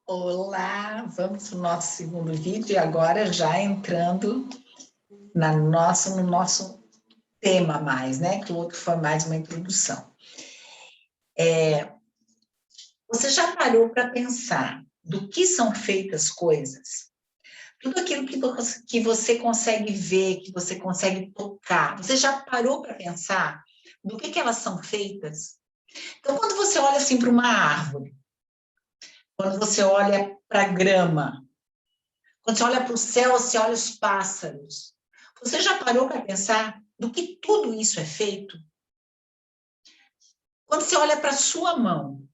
Olá, vamos para o nosso segundo vídeo e agora já entrando no nosso tema mais, né? Que o outro foi mais uma introdução. Você já parou para pensar do que são feitas coisas? Tudo aquilo que você consegue ver, que você consegue tocar, você já parou para pensar do que elas são feitas? Então, quando você olha assim para uma árvore, quando você olha para a grama, quando você olha para o céu, você olha os pássaros. Você já parou para pensar do que tudo isso é feito? Quando você olha para a sua mão,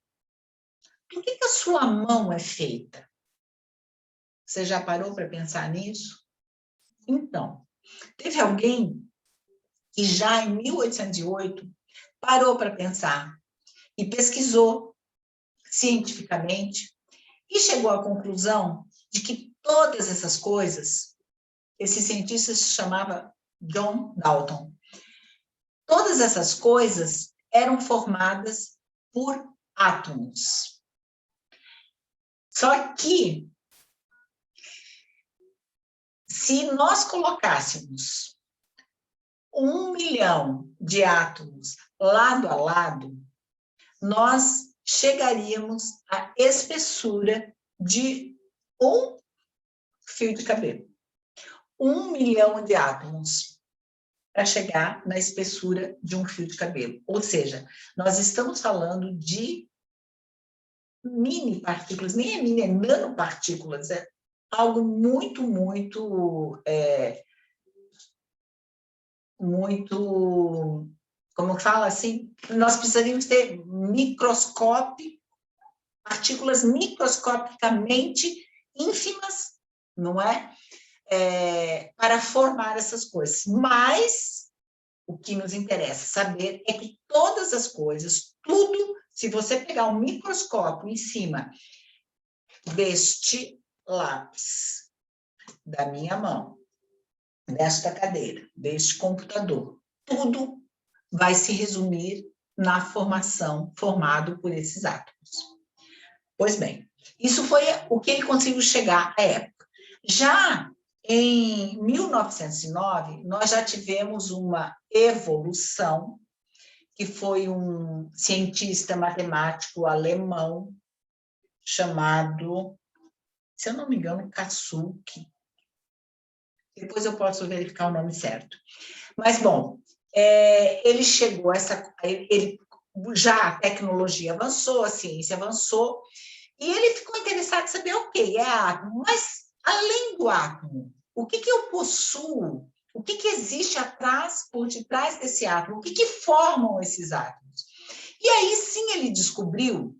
do que a sua mão é feita? Você já parou para pensar nisso? Então, teve alguém que já em 1808 parou para pensar e pesquisou cientificamente e chegou à conclusão de que todas essas coisas, esse cientista se chamava John Dalton, todas essas coisas eram formadas por átomos. Só que, se nós colocássemos 1 milhão de átomos lado a lado, nós chegaríamos à espessura de um fio de cabelo. 1 milhão de átomos para chegar na espessura de um fio de cabelo. Ou seja, nós estamos falando de mini partículas, nem é mini, é nanopartículas, é algo muito, como fala assim, nós precisaríamos ter partículas microscopicamente ínfimas, não é? Para formar essas coisas. Mas o que nos interessa saber é que todas as coisas, tudo, se você pegar um microscópio em cima deste lápis, da minha mão, desta cadeira, deste computador, tudo vai se resumir na formação formado por esses átomos. Pois bem, isso foi o que ele conseguiu chegar à época. Já em 1909, nós já tivemos uma evolução, que foi um cientista matemático alemão chamado, se eu não me engano, Kasuki. Depois eu posso verificar o nome certo. Mas, bom, ele chegou a já a tecnologia avançou, a ciência avançou, e ele ficou interessado em saber, ok, é átomo, mas além do átomo, o que eu possuo? O que existe por detrás desse átomo? O que formam esses átomos? E aí sim ele descobriu,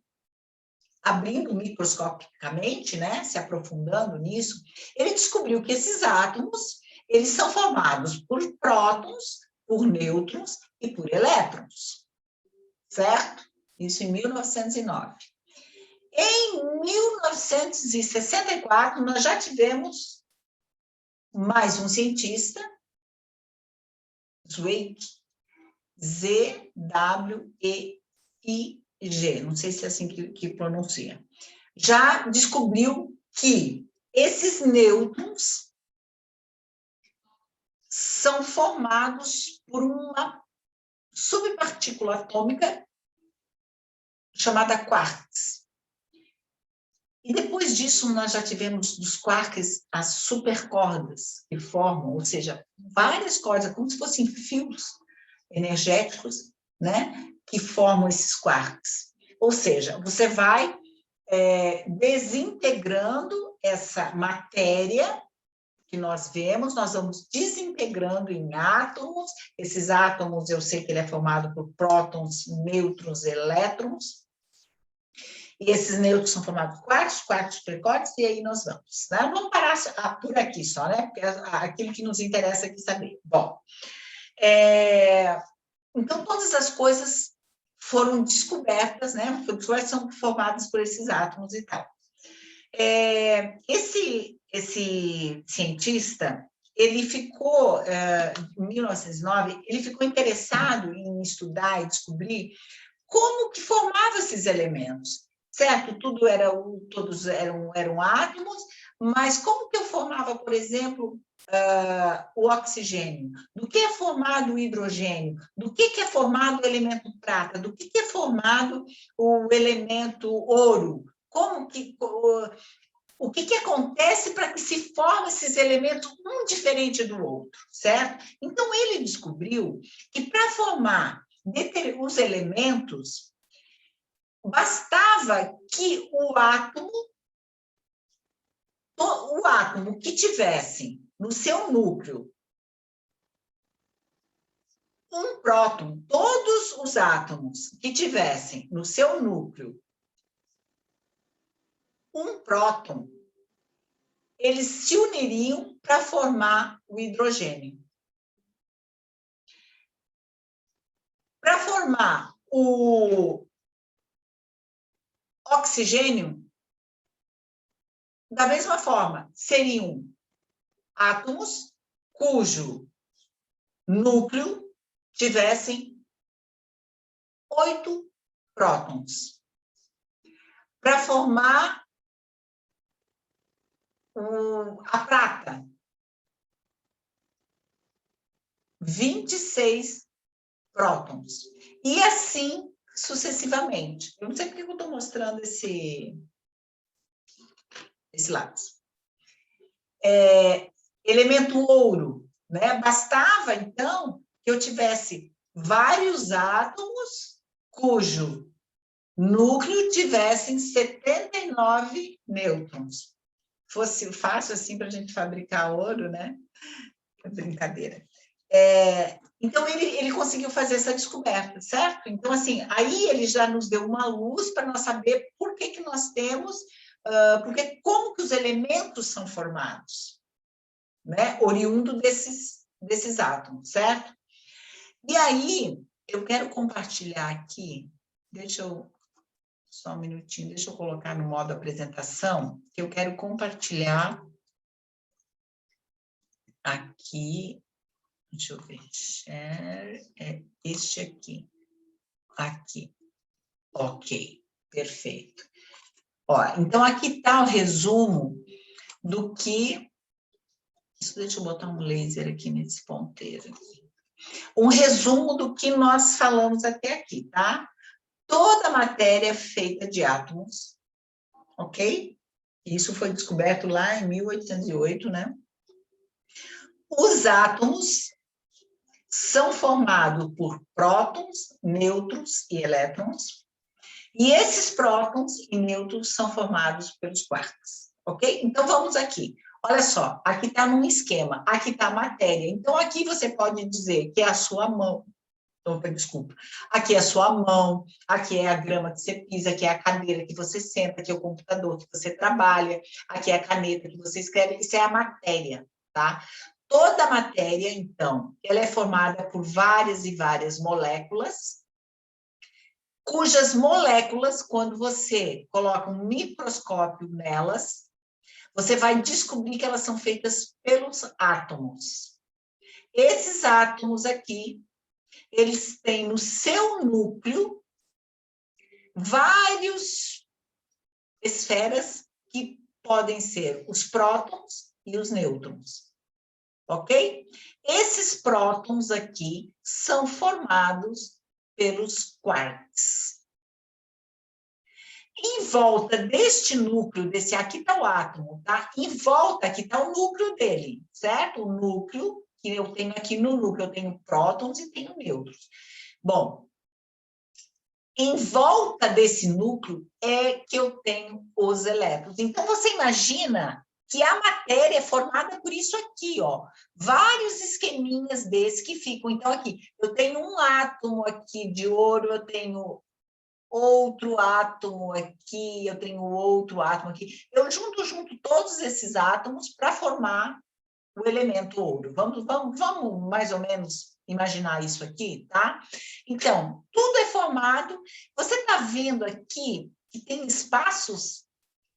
abrindo microscopicamente, né, se aprofundando nisso, ele descobriu que esses átomos, eles são formados por prótons, por nêutrons e por elétrons, certo? Isso em 1909. Em 1964, nós já tivemos mais um cientista, Zweig, Z-W-E-I-G, não sei se é assim que pronuncia, já descobriu que esses nêutrons são formados por uma subpartícula atômica chamada quarks. E depois disso, nós já tivemos dos quarks as supercordas que formam, ou seja, várias cordas, como se fossem fios energéticos, né, que formam esses quarks. Ou seja, você vai desintegrando essa matéria que nós vemos, nós vamos desintegrando em átomos. Esses átomos, eu sei que ele é formado por prótons, nêutrons, elétrons. E esses nêutrons são formados por quarks, superquarks, e aí nós vamos. Né? Vamos parar por aqui só, né? Porque é aquilo que nos interessa aqui saber. Bom, então todas as coisas foram descobertas, né? São formadas por esses átomos e tal. Esse cientista, ele ficou, em 1909, ele ficou interessado em estudar e descobrir como que formava esses elementos. certo? Todos eram átomos, mas como que eu formava, por exemplo, o oxigênio? Do que é formado o hidrogênio? Do que é formado o elemento prata? Do que é formado o elemento ouro? O que acontece para que se formem esses elementos um diferente do outro, certo? Então, ele descobriu que para formar os elementos, bastava que o átomo que tivesse no seu núcleo um próton, todos os átomos que tivessem no seu núcleo um próton, eles se uniriam para formar o hidrogênio. Para formar o oxigênio, da mesma forma, seriam átomos cujo núcleo tivessem 8 prótons. Para formar a prata, 26 prótons. E assim sucessivamente. Eu não sei porque eu estou mostrando esse lápis. Elemento ouro, né? Bastava, então, que eu tivesse vários átomos cujo núcleo tivessem 79 nêutrons. Fosse fácil assim para a gente fabricar ouro, né? É brincadeira. Então, ele conseguiu fazer essa descoberta, certo? Então, assim, aí ele já nos deu uma luz para nós saber por que nós temos, como que os elementos são formados, né? Oriundo desses átomos, certo? E aí, eu quero compartilhar aqui, só um minutinho, deixa eu colocar no modo apresentação, que eu quero compartilhar aqui, deixa eu ver, share, é este aqui, ok, perfeito. Ó, então, aqui está o resumo do que, deixa eu botar um laser aqui nesse ponteiro, um resumo do que nós falamos até aqui, tá? Toda matéria é feita de átomos, ok? Isso foi descoberto lá em 1808, né? Os átomos são formados por prótons, nêutrons e elétrons, e esses prótons e nêutrons são formados pelos quarks, ok? Então, vamos aqui. Olha só, aqui está num esquema, aqui está a matéria. Então, aqui você pode dizer que é a sua mão, desculpa, aqui é a sua mão, aqui é a grama que você pisa, aqui é a cadeira que você senta, aqui é o computador que você trabalha, aqui é a caneta que você escreve, isso é a matéria, tá? Toda a matéria, então, ela é formada por várias e várias moléculas, cujas moléculas, quando você coloca um microscópio nelas, você vai descobrir que elas são feitas pelos átomos. Esses átomos aqui, eles têm no seu núcleo várias esferas que podem ser os prótons e os nêutrons, ok? Esses prótons aqui são formados pelos quarks. Em volta deste núcleo, aqui está o átomo, tá? Em volta, aqui está o núcleo dele, certo? O núcleo, que eu tenho aqui no núcleo, eu tenho prótons e tenho nêutrons. Bom, em volta desse núcleo é que eu tenho os elétrons. Então, você imagina que a matéria é formada por isso aqui, ó. Vários esqueminhas desses que ficam. Então, aqui, eu tenho um átomo aqui de ouro, eu tenho outro átomo aqui, eu tenho outro átomo aqui. Eu junto todos esses átomos para formar o elemento ouro. Vamos mais ou menos imaginar isso aqui, tá? Então, tudo é formado. Você está vendo aqui que tem espaços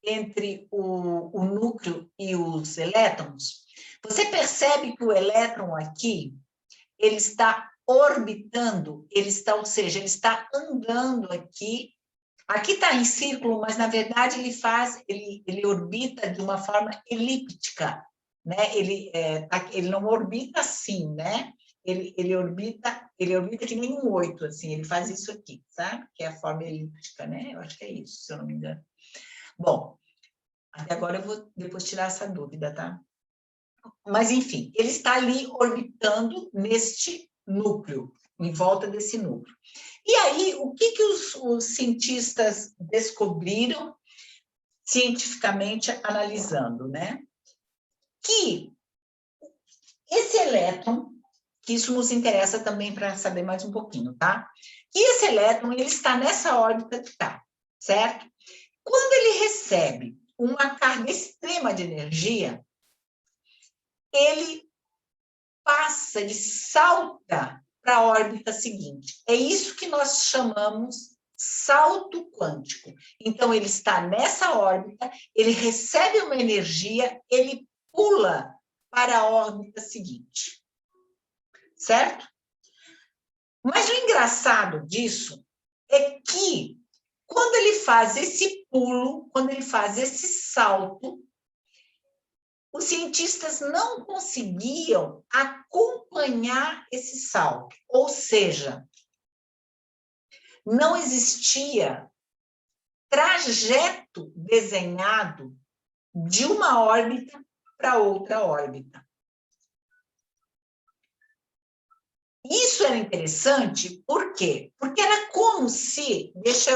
entre o núcleo e os elétrons? Você percebe que o elétron aqui, ele está orbitando, ou seja, ele está andando aqui Aqui está em círculo, mas, na verdade, ele orbita de uma forma elíptica, né? Ele não orbita assim, né? Ele orbita que nem um 8, assim, ele faz isso aqui, sabe? Que é a forma elíptica, né? Eu acho que é isso, se eu não me engano. Bom, até agora eu vou depois tirar essa dúvida, tá? Mas, enfim, ele está ali orbitando neste núcleo, em volta desse núcleo. E aí, o que os cientistas descobriram, cientificamente analisando, né? Que esse elétron, que isso nos interessa também para saber mais um pouquinho, tá? Que esse elétron, ele está nessa órbita que está, certo? Quando ele recebe uma carga extrema de energia, ele passa, ele salta para a órbita seguinte. É isso que nós chamamos salto quântico. Então, ele está nessa órbita, ele recebe uma energia, ele pula para a órbita seguinte. Certo? Mas o engraçado disso é que, quando ele faz esse pulo, quando ele faz esse salto, os cientistas não conseguiam acompanhar esse salto. Ou seja, não existia trajeto desenhado de uma órbita para outra órbita. Isso era interessante, por quê? Porque era como se... Deixa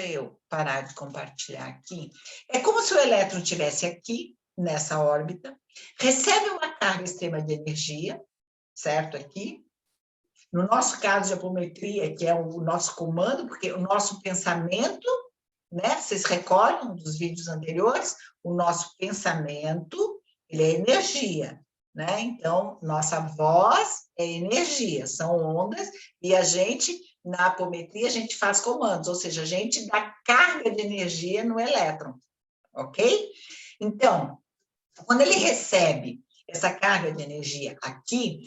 eu parar de compartilhar aqui. É como se o elétron estivesse aqui, nessa órbita, recebe uma carga extrema de energia, certo? Aqui. No nosso caso de apometria, que é o nosso comando, porque o nosso pensamento, né? Vocês recordam dos vídeos anteriores? O nosso pensamento, ele é energia, né? Então, nossa voz é energia, são ondas, e a gente, na apometria, a gente faz comandos, ou seja, a gente dá carga de energia no elétron, ok? Então, quando ele recebe essa carga de energia aqui,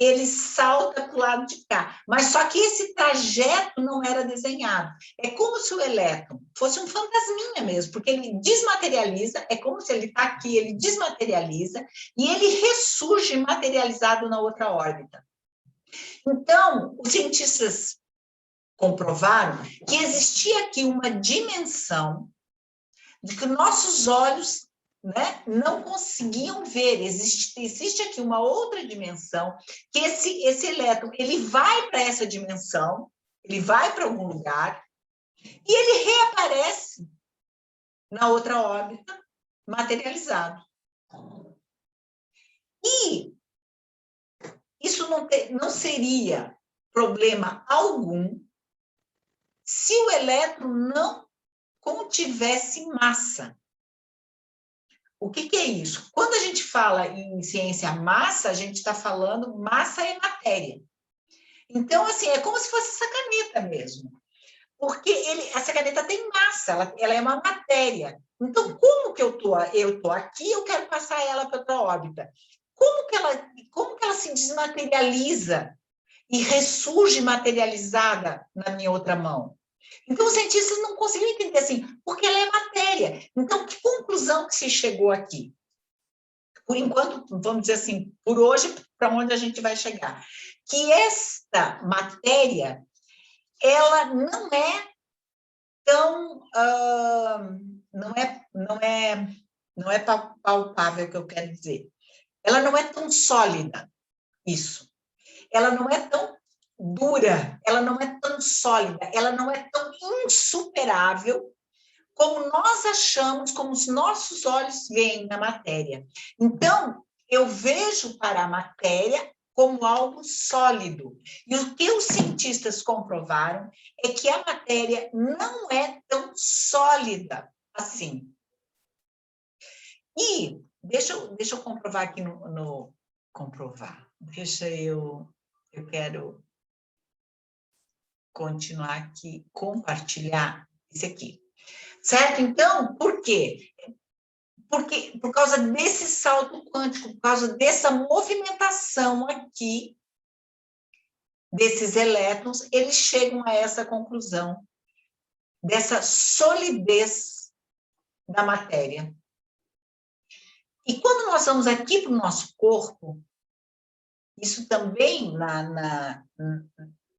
ele salta para o lado de cá. Mas só que esse trajeto não era desenhado. É como se o elétron fosse um fantasminha mesmo, porque ele desmaterializa, é como se ele está aqui, ele desmaterializa, e ele ressurge materializado na outra órbita. Então, os cientistas comprovaram que existia aqui uma dimensão de que nossos olhos, né, não conseguiam ver. Existe aqui uma outra dimensão, que esse elétron, ele vai para essa dimensão, ele vai para algum lugar, e ele reaparece na outra órbita, materializado. E isso não seria problema algum se o elétron não contivesse massa. O que é isso? Quando a gente fala em ciência massa, a gente está falando massa é matéria. Então, assim, é como se fosse essa caneta mesmo. Porque essa caneta tem massa, ela é uma matéria. Então, como que eu tô aqui, eu quero passar ela para outra órbita? Como que ela se desmaterializa e ressurge materializada na minha outra mão? Então, os cientistas não conseguiam entender assim, porque ela é matéria. Então, que conclusão que se chegou aqui? Por enquanto, vamos dizer assim, por hoje, para onde a gente vai chegar? Que esta matéria, ela não é tão... não é palpável, que eu quero dizer. Ela não é tão sólida, isso. Ela não é tão dura, ela não é tão sólida, ela não é tão insuperável como nós achamos, como os nossos olhos veem na matéria. Então, eu vejo para a matéria como algo sólido. E o que os cientistas comprovaram é que a matéria não é tão sólida assim. E deixa eu comprovar aqui comprovar. Eu quero continuar aqui, compartilhar isso aqui. Certo? Então, por quê? Porque, por causa desse salto quântico, por causa dessa movimentação aqui, desses elétrons, eles chegam a essa conclusão, dessa solidez da matéria. E quando nós vamos aqui para o nosso corpo, isso também,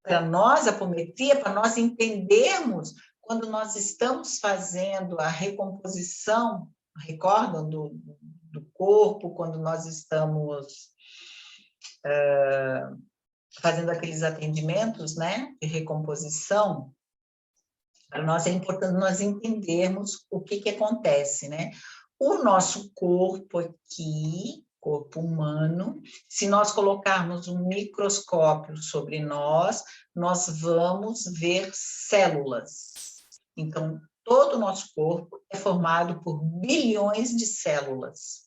para nós, apometria, para nós entendermos, quando nós estamos fazendo a recomposição, recordam, do corpo, quando nós estamos fazendo aqueles atendimentos, né, de recomposição, para nós é importante nós entendermos o que acontece, né? O nosso corpo aqui, corpo humano, se nós colocarmos um microscópio sobre nós, nós vamos ver células. Então, todo o nosso corpo é formado por bilhões de células.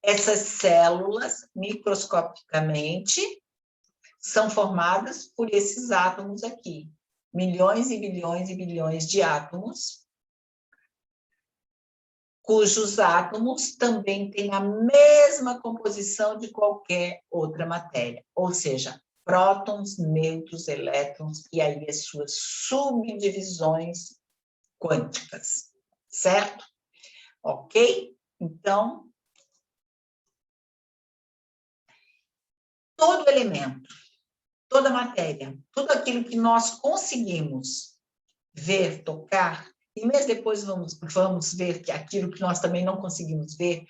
Essas células, microscopicamente, são formadas por esses átomos aqui. Milhões e bilhões e bilhões de átomos, cujos átomos também têm a mesma composição de qualquer outra matéria, ou seja, prótons, nêutrons, elétrons, e aí as suas subdivisões quânticas, certo? Ok? Então, todo elemento, toda matéria, tudo aquilo que nós conseguimos ver, tocar, e mesmo depois vamos ver que aquilo que nós também não conseguimos ver,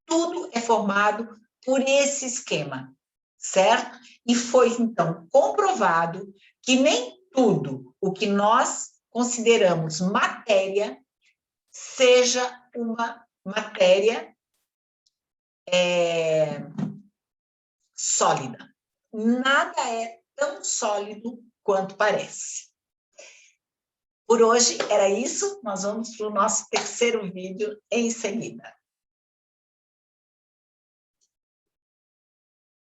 tudo é formado por esse esquema, certo? E foi, então, comprovado que nem tudo o que nós consideramos matéria seja uma matéria sólida. Nada é tão sólido quanto parece. Por hoje era isso, nós vamos para o nosso terceiro vídeo em seguida.